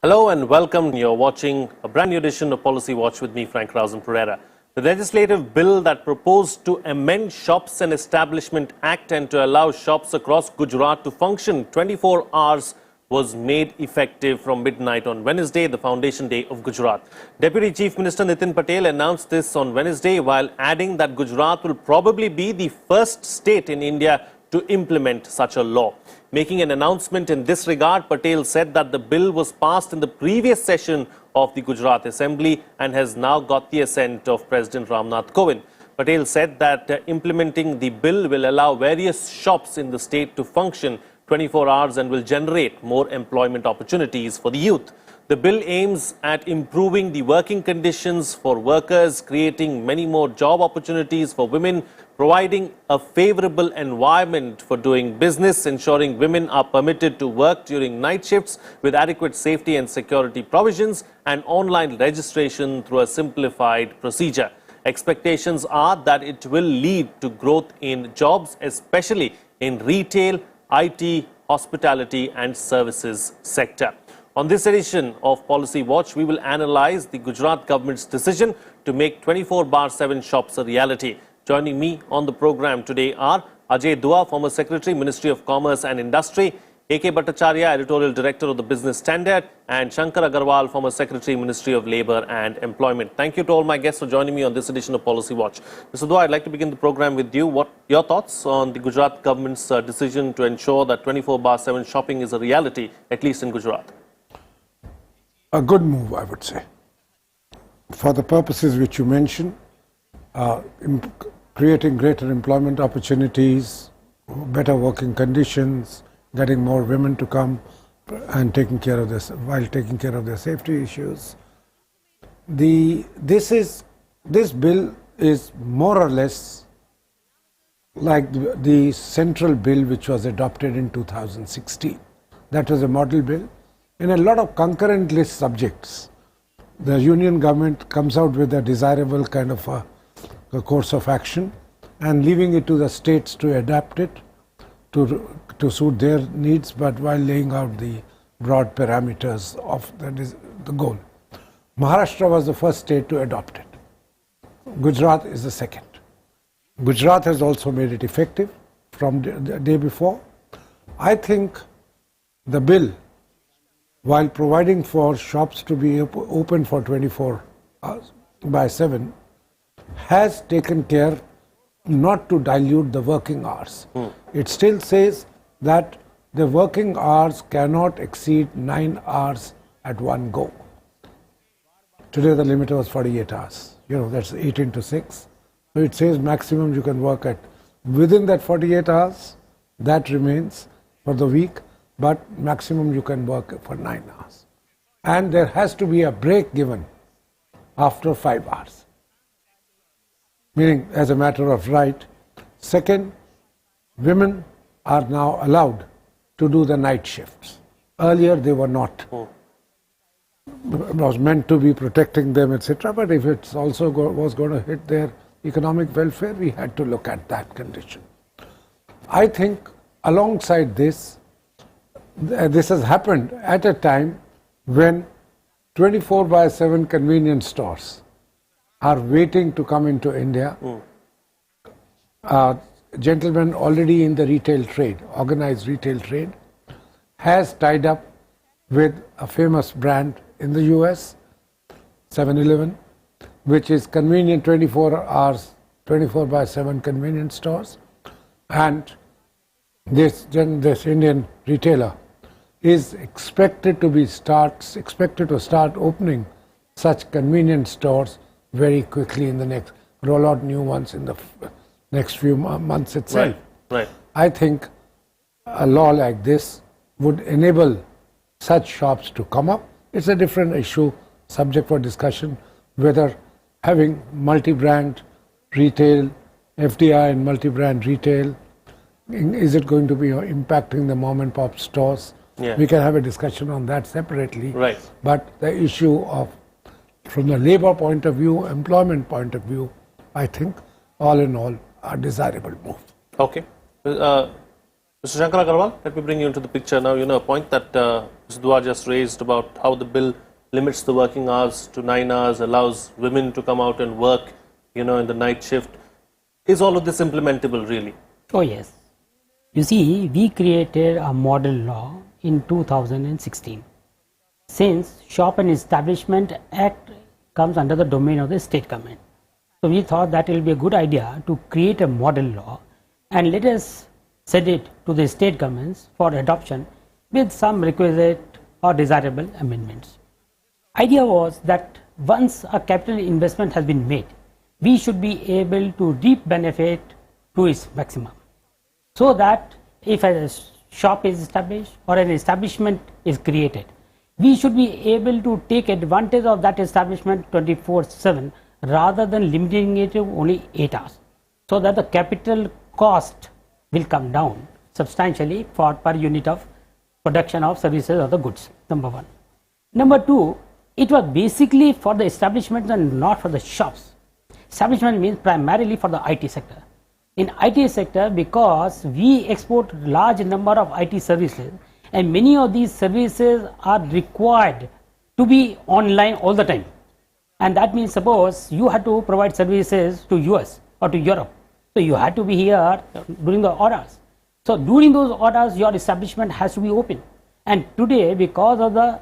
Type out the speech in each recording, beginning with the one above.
Hello and welcome. You're watching a brand new edition of Policy Watch with me, Frank Razan Pereira. The legislative bill that proposed to amend Shops and Establishment Act and to allow shops across Gujarat to function 24 hours was made effective from midnight on Wednesday, the foundation day of Gujarat. Deputy Chief Minister Nitin Patel announced this on Wednesday while adding that Gujarat will probably be the first state in India to implement such a law. Making an announcement in this regard, Patel said that the bill was passed in the previous session of the Gujarat Assembly and has now got the assent of President Ramnath Kovind. Patel said that implementing the bill will allow various shops in the state to function 24 hours and will generate more employment opportunities for the youth. The bill aims at improving the working conditions for workers, creating many more job opportunities for women, providing a favorable environment for doing business, ensuring women are permitted to work during night shifts with adequate safety and security provisions, and online registration through a simplified procedure. Expectations are that it will lead to growth in jobs, especially in retail, IT, hospitality and services sector. On this edition of Policy Watch, we will analyze the Gujarat government's decision to make 24/7 shops a reality. Joining me on the program today are Ajay Dua, former Secretary, Ministry of Commerce and Industry, A.K. Bhattacharya, Editorial Director of the Business Standard, and Shankar Agarwal, former Secretary, Ministry of Labour and Employment. Thank you to all my guests for joining me on this edition of Policy Watch. Mr. Dua, I'd like to begin the program with you. What your thoughts on the Gujarat government's decision to ensure that 24/7 shopping is a reality, at least in Gujarat? A good move, I would say, for the purposes which you mentioned, creating greater employment opportunities, better working conditions, getting more women to come and taking care of this while taking care of their safety issues. This bill is more or less like the central bill which was adopted in 2016. That was a model bill. In a lot of concurrent list subjects, the union government comes out with a desirable kind of a course of action and leaving it to the states to adapt it to suit their needs, but while laying out the broad parameters of the goal. Maharashtra was the first state to adopt it. Gujarat is the second. Gujarat has also made it effective from the day before. I think the bill, while providing for shops to be open for 24/7, has taken care not to dilute the working hours. It still says that the working hours cannot exceed 9 hours at one go. Today the limit was 48 hours. That's 18 to 6. So it says maximum you can work at within that 48 hours. That remains for the week. But maximum you can work for 9 hours. And there has to be a break given after 5 hours. Meaning, as a matter of right. Second, women are now allowed to do the night shifts. Earlier they were not. It was meant to be protecting them, etc. But if it also was going to hit their economic welfare, we had to look at that condition. I think alongside this, this has happened at a time when 24/7 convenience stores are waiting to come into India. Gentlemen already in the retail trade, organized retail trade, has tied up with a famous brand in the US, 7-Eleven, which is convenient 24 hours, 24/7 convenience stores. And this Indian retailer is expected to start opening such convenience stores very quickly in the next, roll out new ones in the next few months itself. Right. I think a law like this would enable such shops to come up. It's a different issue, subject for discussion, whether having multi-brand retail, FDI and multi-brand retail, is it going to be impacting the mom and pop stores? Yeah. We can have a discussion on that separately. Right. But the issue of, from the labor point of view, employment point of view, I think all in all, a desirable move. Okay. Mr. Shankar Agarwal, let me bring you into the picture now. A point that Mr. Dua just raised about how the bill limits the working hours to 9 hours, allows women to come out and work, in the night shift. Is all of this implementable really? Oh yes. You see, we created a model law in 2016. Since Shop and Establishment Act comes under the domain of the state government. So we thought that it will be a good idea to create a model law and let us send it to the state governments for adoption with some requisite or desirable amendments. Idea was that once a capital investment has been made, we should be able to reap benefit to its maximum. So that if a shop is established or an establishment is created, we should be able to take advantage of that establishment 24/7 rather than limiting it to only 8 hours, so that the capital cost will come down substantially for per unit of production of services or the goods, number one. Number two, it was basically for the establishments and not for the shops. Establishment means primarily for the IT sector. In IT sector, because we export large number of IT services, and many of these services are required to be online all the time. And that means suppose you had to provide services to US or to Europe. So you had to be here during the orders. So during those orders, your establishment has to be open. And today, because of the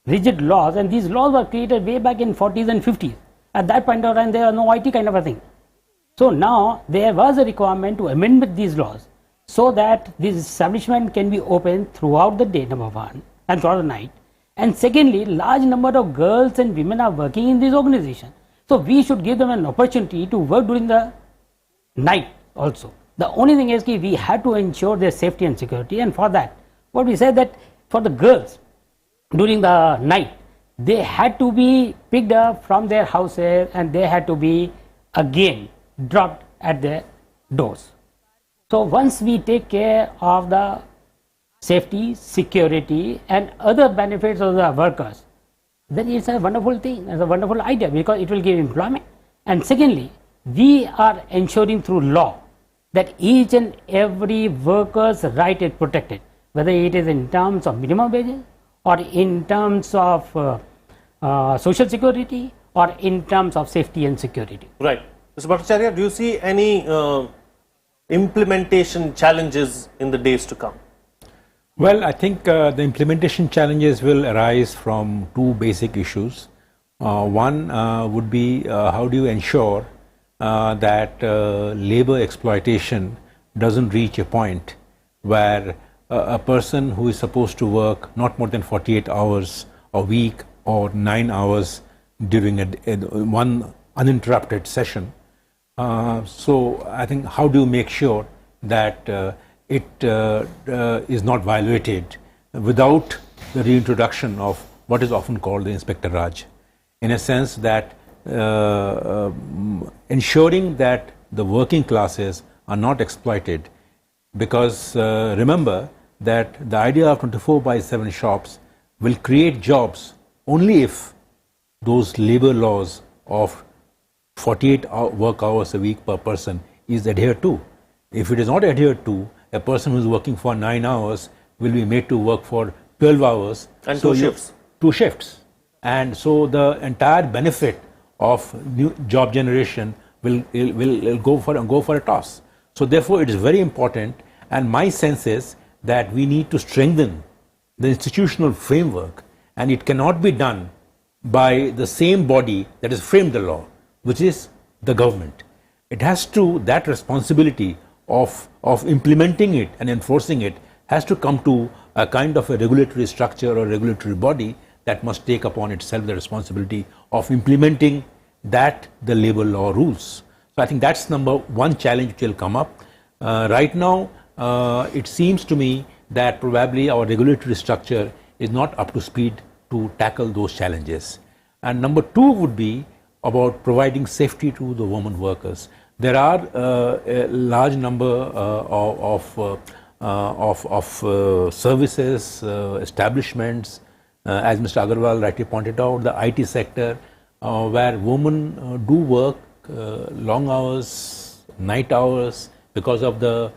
rigid laws, and these laws were created way back in 40s and 50s. At that point of time, there was no IT kind of a thing. So now there was a requirement to amend these laws so that this establishment can be open throughout the day, number one, and throughout the night. And secondly, large number of girls and women are working in this organization. So we should give them an opportunity to work during the night also. The only thing is that we had to ensure their safety and security, and for that, what we said that for the girls during the night, they had to be picked up from their houses and they had to be again dropped at their doors. So once we take care of the safety, security and other benefits of the workers, then it's a wonderful thing, it's a wonderful idea because it will give employment. And secondly, we are ensuring through law that each and every worker's right is protected, whether it is in terms of minimum wages or in terms of social security or in terms of safety and security. Right. Mr. Bhattacharya, do you see any implementation challenges in the days to come? Well, I think the implementation challenges will arise from two basic issues. One would be how do you ensure that labor exploitation doesn't reach a point where a person who is supposed to work not more than 48 hours a week or 9 hours during one uninterrupted session. So I think how do you make sure that it is not violated without the reintroduction of what is often called the Inspector Raj, in a sense that ensuring that the working classes are not exploited, because remember that the idea of 24/7 shops will create jobs only if those labor laws of 48 work hours a week per person is adhered to. If it is not adhered to, a person who is working for 9 hours will be made to work for 12 hours. And so 2 shifts. 2 shifts. And so the entire benefit of new job generation will go for a toss. So therefore it is very important, and my sense is that we need to strengthen the institutional framework, and it cannot be done by the same body that has framed the law, which is the government. It has to, that responsibility of implementing it and enforcing it has to come to a kind of a regulatory structure or regulatory body that must take upon itself the responsibility of implementing that the labor law rules. So I think that's number one challenge which will come up. Right now, it seems to me that probably our regulatory structure is not up to speed to tackle those challenges. And number two would be about providing safety to the women workers. There are a large number of services, establishments, as Mr. Agarwal rightly pointed out, the IT sector, where women do work long hours, night hours, because of the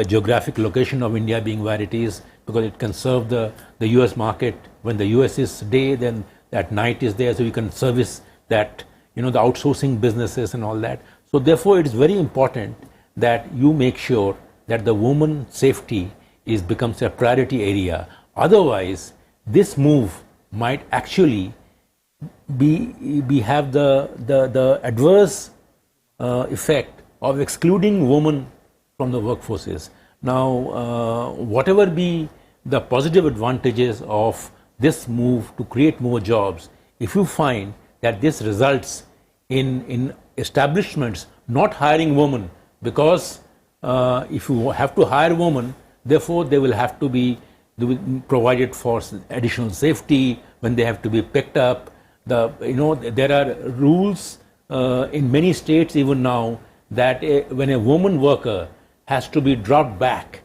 geographic location of India being where it is. because it can serve the US market. When the US is day, then at night is there, so you can service that, the outsourcing businesses and all that. So therefore it is very important that you make sure that the woman safety becomes a priority area. Otherwise, this move might actually have the adverse effect of excluding women from the workforces. Now, whatever be the positive advantages of this move to create more jobs, if you find that this results in establishments not hiring women, because if you have to hire women, therefore they will have to be provided for additional safety when they have to be picked up. There are rules in many states even now that when a woman worker has to be dropped back,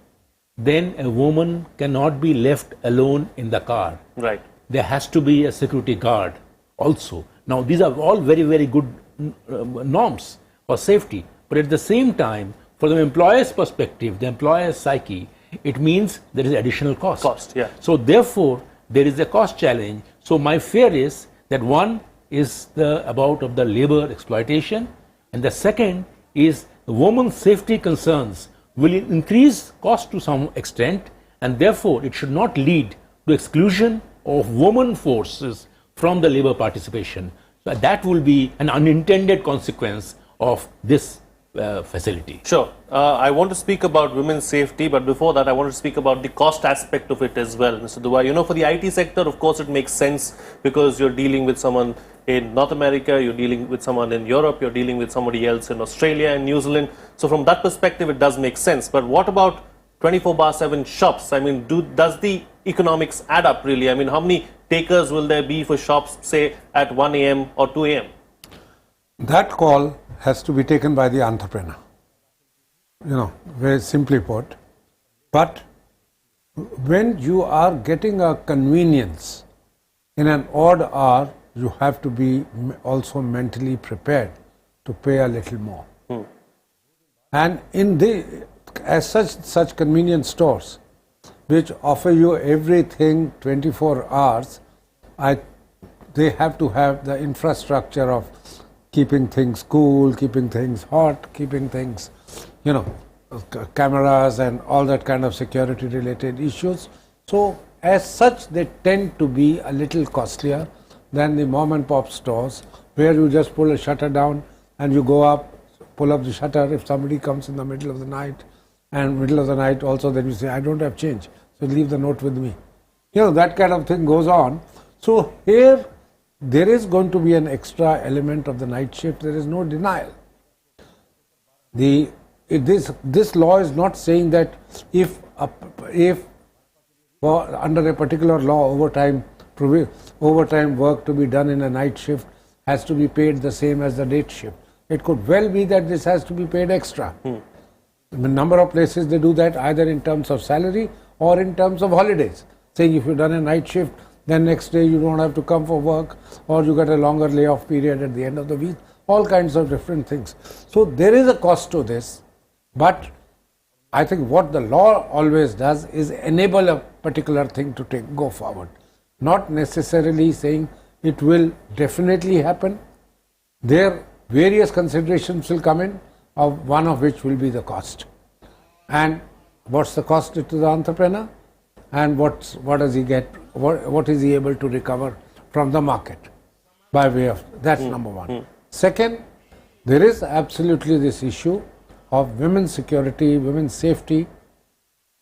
then a woman cannot be left alone in the car. Right. There has to be a security guard also. Now these are all very, very good norms for safety, but at the same time, for the employer's perspective, the employer's psyche, it means there is additional cost. Yeah. So therefore, there is a cost challenge. So my fear is that one is about the labor exploitation, and the second is the women's safety concerns will increase cost to some extent, and therefore it should not lead to exclusion of women forces from the labor participation. So that will be an unintended consequence of this facility. Sure. I want to speak about women's safety, but before that, I want to speak about the cost aspect of it as well, Mr. Dua. For the IT sector, of course, it makes sense because you're dealing with someone in North America, you're dealing with someone in Europe, you're dealing with somebody else in Australia and New Zealand. So from that perspective, it does make sense. But what about 24/7 shops? I mean, does the economics add up really? I mean, how many takers will there be for shops, say, at 1 a.m. or 2 a.m.? That call has to be taken by the entrepreneur, very simply put. But when you are getting a convenience in an odd hour, you have to be also mentally prepared to pay a little more. And as such convenience stores, which offer you everything 24 hours, they have to have the infrastructure of keeping things cool, keeping things hot, keeping things, cameras and all that kind of security related issues. So as such, they tend to be a little costlier than the mom and pop stores, where you just pull a shutter down and you go up, pull up the shutter if somebody comes in the middle of the night, and middle of the night also, then you say, I don't have change, so leave the note with me. That kind of thing goes on. So here, there is going to be an extra element of the night shift. There is no denial. This law is not saying that if under a particular law overtime work to be done in a night shift has to be paid the same as the day shift. It could well be that this has to be paid extra. A number of places they do that either in terms of salary or in terms of holidays, saying if you've done a night shift, then next day you don't have to come for work, or you get a longer layoff period at the end of the week, all kinds of different things. So there is a cost to this, but I think what the law always does is enable a particular thing to go forward, not necessarily saying it will definitely happen. There various considerations will come in, one of which will be the cost. And what's the cost to the entrepreneur? And what does he get? What is he able to recover from the market by way of that's number one. Second, there is absolutely this issue of women's security, women's safety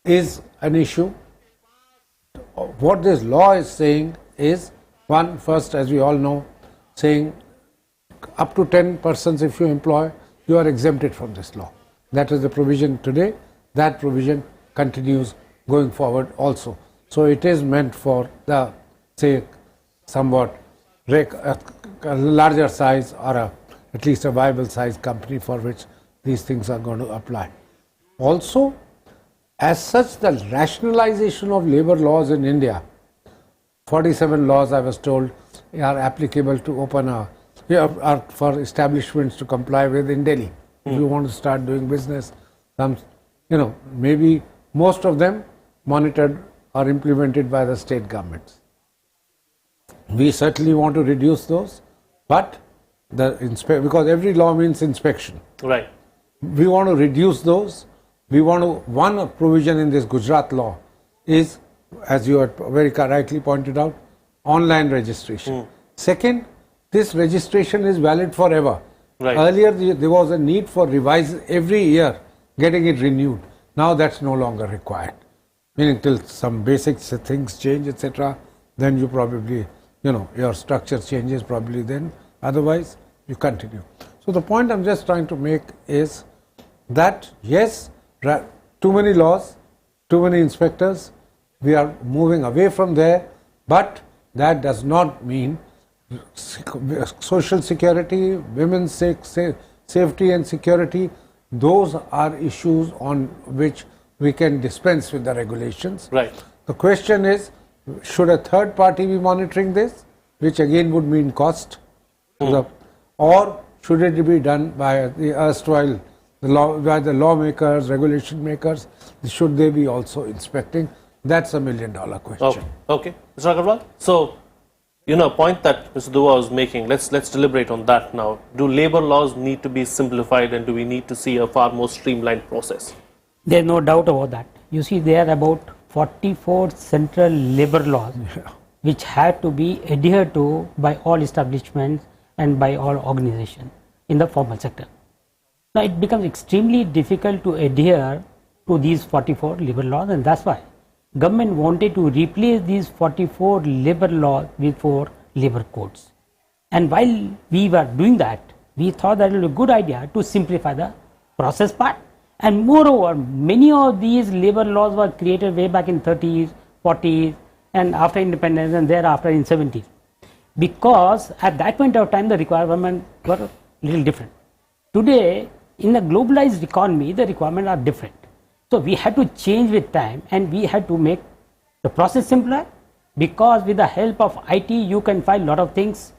is an issue. What this law is saying is, first, as we all know, saying up to 10 persons if you employ, you are exempted from this law. That is the provision today. That provision continues going forward also. So it is meant for the, say, somewhat a larger size or at least a viable size company for which these things are going to apply. Also, as such, the rationalization of labor laws in India, 47 laws I was told are applicable to are for establishments to comply with in Delhi. If you want to start doing business, maybe most of them monitored are implemented by the state governments. We certainly want to reduce those, but because every law means inspection. Right. We want to reduce those. We want to, one provision in this Gujarat law is, as you had very rightly pointed out, online registration. Second, this registration is valid forever. Right. Earlier there was a need for revise every year, getting it renewed. Now that's no longer required. Meaning till some basic things change, etc., then you probably, your structure changes probably then. Otherwise, you continue. So the point I'm just trying to make is that yes, too many laws, too many inspectors, we are moving away from there, but that does not mean social security, women's safety and security, those are issues on which we can dispense with the regulations. Right. The question is, should a third party be monitoring this, which again would mean cost, or should it be done by the erstwhile, by the lawmakers, regulation makers? Should they be also inspecting? That's $1 million question. Okay. Mr. Agarwal, so, a point that Mr. Dua was making, let's deliberate on that now. Do labor laws need to be simplified, and do we need to see a far more streamlined process? There's no doubt about that. You see, there are about 44 central labor laws which have to be adhered to by all establishments and by all organizations in the formal sector. Now it becomes extremely difficult to adhere to these 44 labor laws, and that's why government wanted to replace these 44 labor laws with 4 labor codes. And while we were doing that, we thought that it was a good idea to simplify the process part. And moreover, many of these labor laws were created way back in 30s, 40s, and after independence, and thereafter in 70s. Because at that point of time, the requirements were a little different. Today, in the globalized economy, the requirements are different. So we had to change with time, and we had to make the process simpler, because with the help of IT, you can file a lot of things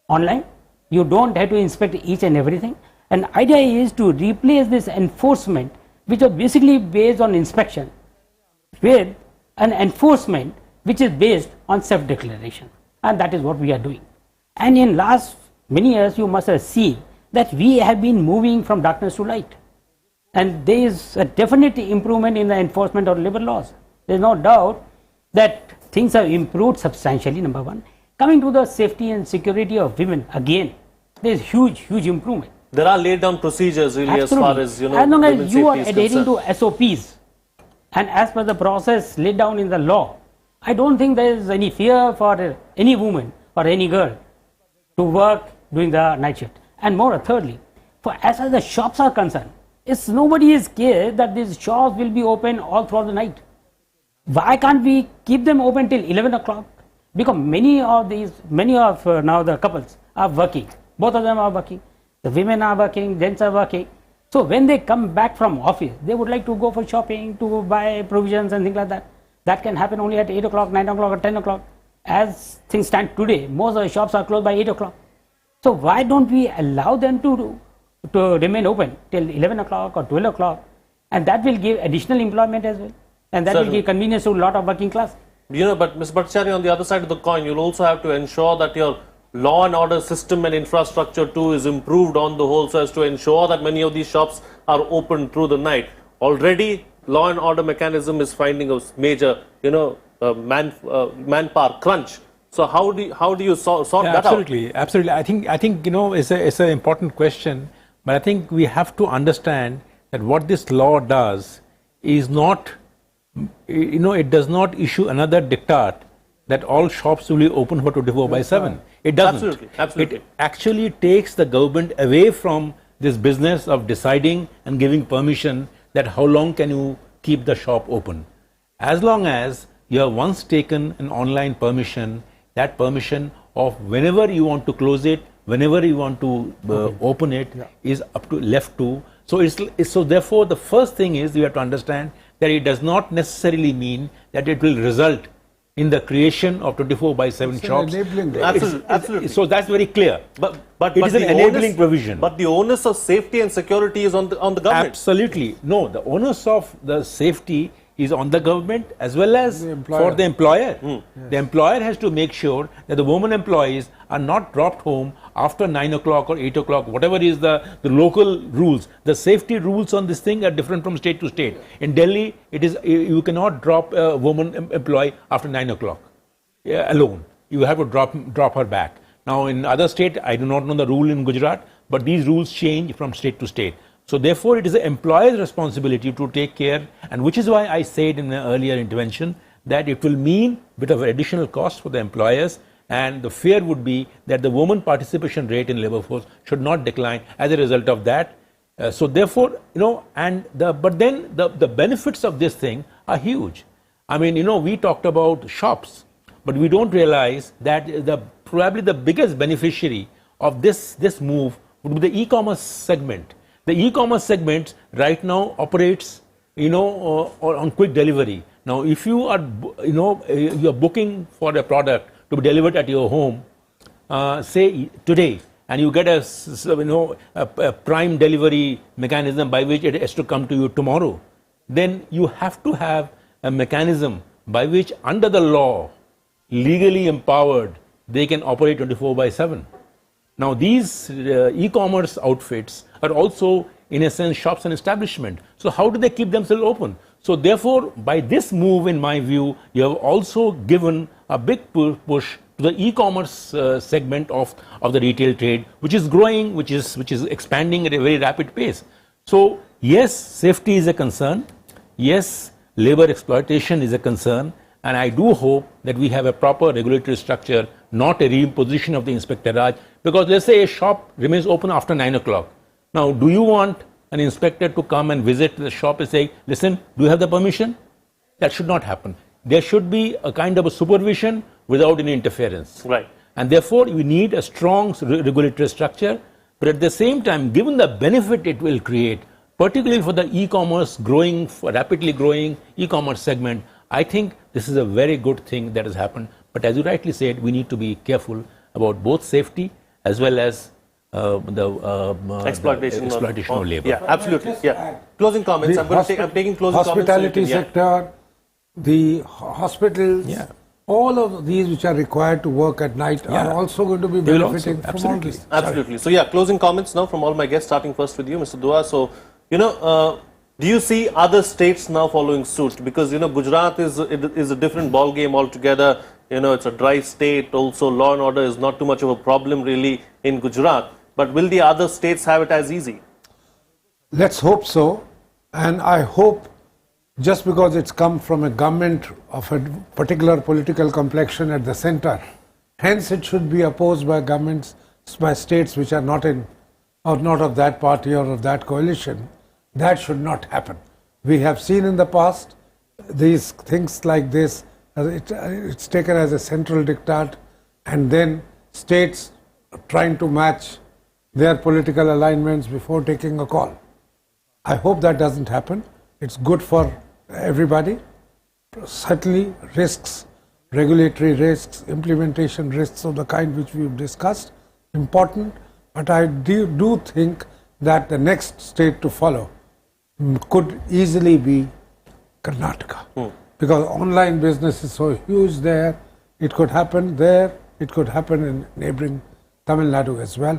online. You don't have to inspect each and everything. And the idea is to replace this enforcement, which was basically based on inspection, with an enforcement which is based on self-declaration. And that is what we are doing. And in last many years, you must have seen that we have been moving from darkness to light. And there is a definite improvement in the enforcement of labor laws. There is no doubt that things have improved substantially, number one. Coming to the safety and security of women, again, there is huge improvement. There are laid down procedures really. Absolutely. As far as, as long women's as you are safety is adhering concerned. to SOPs and as per the process laid down in the law, I don't think there is any fear for any woman or any girl to work during the night shift. And more thirdly, for as far as the shops are concerned, nobody is scared that these shops will be open all throughout the night. Why can't we keep them open till 11 o'clock? Because many of now the couples are working. Both of them are working. The women are working, gents are working. So when they come back from office, they would like to go for shopping, to buy provisions and things like that. That can happen only at 8 o'clock, 9 o'clock or 10 o'clock. As things stand today, most of the shops are closed by 8 o'clock. So why don't we allow them to remain open till 11 o'clock or 12 o'clock? And that will give additional employment as well. And that will give convenience to a lot of working class. But Ms. Bhattacharya, on the other side of the coin, you'll also have to ensure that your law and order system and infrastructure too is improved on the whole, so as to ensure that many of these shops are open through the night. Already, law and order mechanism is finding a major, manpower crunch. So how do you sort that out? Absolutely. I think it's an important question, but I think we have to understand that what this law does is not, it does not issue another diktat that all shops will be open for 24/7. It doesn't. Absolutely. It actually takes the government away from this business of deciding and giving permission that how long can you keep the shop open. As long as you have once taken an online permission, that permission of whenever you want to close it, whenever you want to open it, is up to left to. So therefore the first thing is you have to understand that it does not necessarily mean that it will result in the creation of 24/7 shops. Absolutely. So that's very clear. But it is an enabling provision. But the onus of safety and security is on the government. Absolutely. No, the onus of the safety is on the government as well as The employer. for the employer. The employer has to make sure that the women employees are not dropped home after 9 o'clock or 8 o'clock, whatever is the local rules. The safety rules on this thing are different from state to state. In Delhi, it is you cannot drop a woman employee after 9 o'clock alone. You have to drop her back. Now in other state, I do not know the rule in Gujarat, but these rules change from state to state. So therefore, it is the employer's responsibility to take care, and which is why I said in the earlier intervention that it will mean a bit of additional cost for the employers, and the fear would be that the woman participation rate in labor force should not decline as a result of that. So therefore, but then the benefits of this thing are huge. I mean, we talked about shops, but we don't realize that probably the biggest beneficiary of this move would be the e-commerce segment. The e-commerce segment right now operates, on quick delivery. Now, if you are, you are booking for a product to be delivered at your home, say today, and you get a prime delivery mechanism by which it has to come to you tomorrow, then you have to have a mechanism by which, under the law, legally empowered, they can operate 24/7. Now, these e-commerce outfits are also, in a sense, shops and establishment. So how do they keep themselves open? So therefore, by this move, in my view, you have also given a big push to the e-commerce segment of the retail trade, which is growing, which is expanding at a very rapid pace. So yes, safety is a concern. Yes, labor exploitation is a concern. And I do hope that we have a proper regulatory structure, not a reimposition of the Inspector Raj. Because let's say a shop remains open after 9 o'clock. Now, do you want an inspector to come and visit the shop and say, listen, do you have the permission? That should not happen. There should be a kind of a supervision without any interference. Right. And therefore, we need a strong regulatory structure. But at the same time, given the benefit it will create, particularly for the e-commerce rapidly growing e-commerce segment, I think this is a very good thing that has happened. But as you rightly said, we need to be careful about both safety as well as the exploitation of labor. Yeah, absolutely. Yeah. Closing comments. I'm taking closing hospitality comments. sector, the hospitals, all of these which are required to work at night are also going to be benefiting from all this. Absolutely. So yeah, closing comments now from all my guests, starting first with you, Mr. Dua. So, do you see other states now following suit? Because, Gujarat is a different ball game altogether. It's a dry state. Also, law and order is not too much of a problem really in Gujarat. But will the other states have it as easy? Let's hope so. And I hope just because it's come from a government of a particular political complexion at the center, hence it should be opposed by governments, by states which are not of that party or of that coalition. That should not happen. We have seen in the past these things like this, it's taken as a central diktat, and then states trying to match their political alignments before taking a call. I hope that doesn't happen. It's good for everybody. Certainly risks, regulatory risks, implementation risks of the kind which we've discussed, important, but I do think that the next state to follow could easily be Karnataka. Because online business is so huge there, it could happen there, it could happen in neighboring Tamil Nadu as well,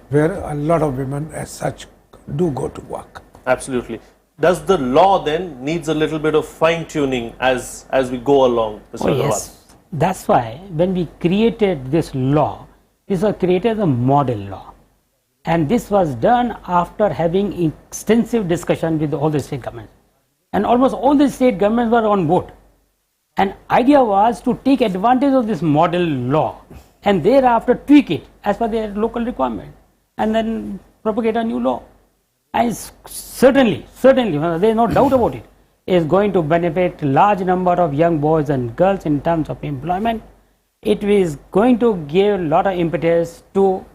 where a lot of women as such do go to work. Absolutely. Does the law then needs a little bit of fine-tuning as we go along, Mr. Agarwal? Yes. That's why when we created this law, this was created as a model law. And this was done after having extensive discussion with all the state governments. And almost all the state governments were on board. And idea was to take advantage of this model law and thereafter tweak it as per their local requirement and then propagate a new law. And certainly, there is no doubt about it, is going to benefit large number of young boys and girls in terms of employment. It is going to give a lot of impetus to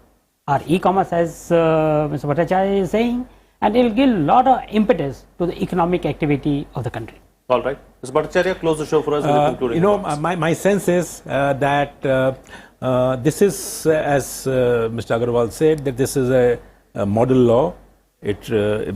our e-commerce, as Mr. Bhattacharya is saying, and it will give a lot of impetus to the economic activity of the country. All right. Mr. Bhattacharya, close the show for us with the concluding remarks. My sense is that this is, as Mr. Agarwal said, that this is a model law. It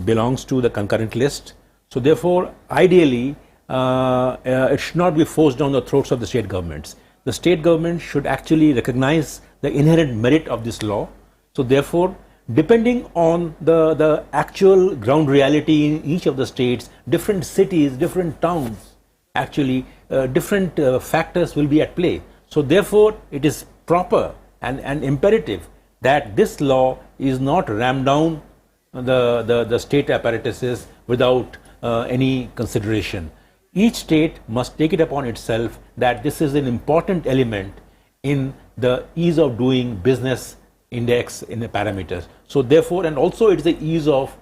belongs to the concurrent list. So therefore, ideally, it should not be forced down the throats of the state governments. The state government should actually recognize the inherent merit of this law. So therefore, depending on the actual ground reality in each of the states, different cities, different towns, actually different factors will be at play. So therefore, it is proper and imperative that this law is not rammed down the state apparatuses without any consideration. Each state must take it upon itself that this is an important element in the ease of doing business index in the parameters. So therefore, and also it is the ease of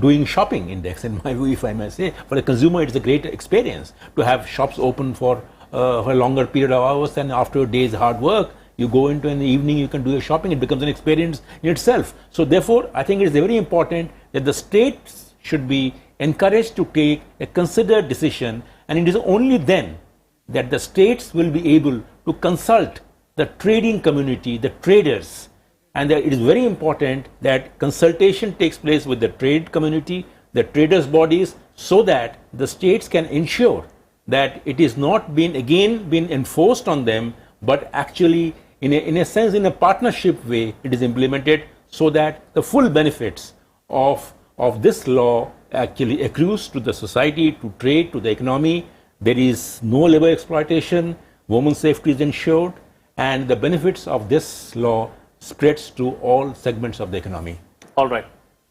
doing shopping index, in my view, if I may say. For the consumer, it is a great experience to have shops open for a longer period of hours, and after a day's hard work, you go into in the evening, you can do your shopping. It becomes an experience in itself. So therefore, I think it is very important that the states should be encouraged to take a considered decision, and it is only then that the states will be able to consult the trading community, the traders, and that it is very important that consultation takes place with the trade community, the traders bodies, so that the states can ensure that it is not been enforced on them, but actually in a sense, in a partnership way, it is implemented, so that the full benefits of this law actually accrues to the society, to trade, to the economy. There is no labor exploitation, women's safety is ensured, and the benefits of this law spreads to all segments of the economy. All right.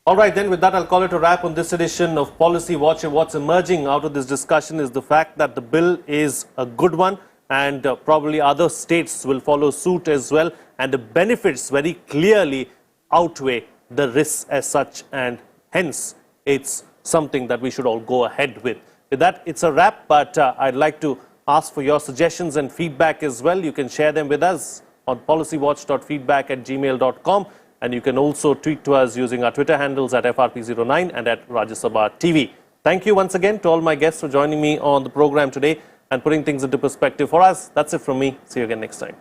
All right, then with that, I'll call it a wrap on this edition of Policy Watch. And what's emerging out of this discussion is the fact that the bill is a good one, and probably other states will follow suit as well. And the benefits very clearly outweigh the risks as such, and hence it's something that we should all go ahead with. With that, it's a wrap, but I'd like to ask for your suggestions and feedback as well. You can share them with us on policywatch.feedback@gmail.com, and you can also tweet to us using our Twitter handles at FRP09 and at Rajya Sabha TV. Thank you once again to all my guests for joining me on the program today and putting things into perspective for us. That's it from me. See you again next time.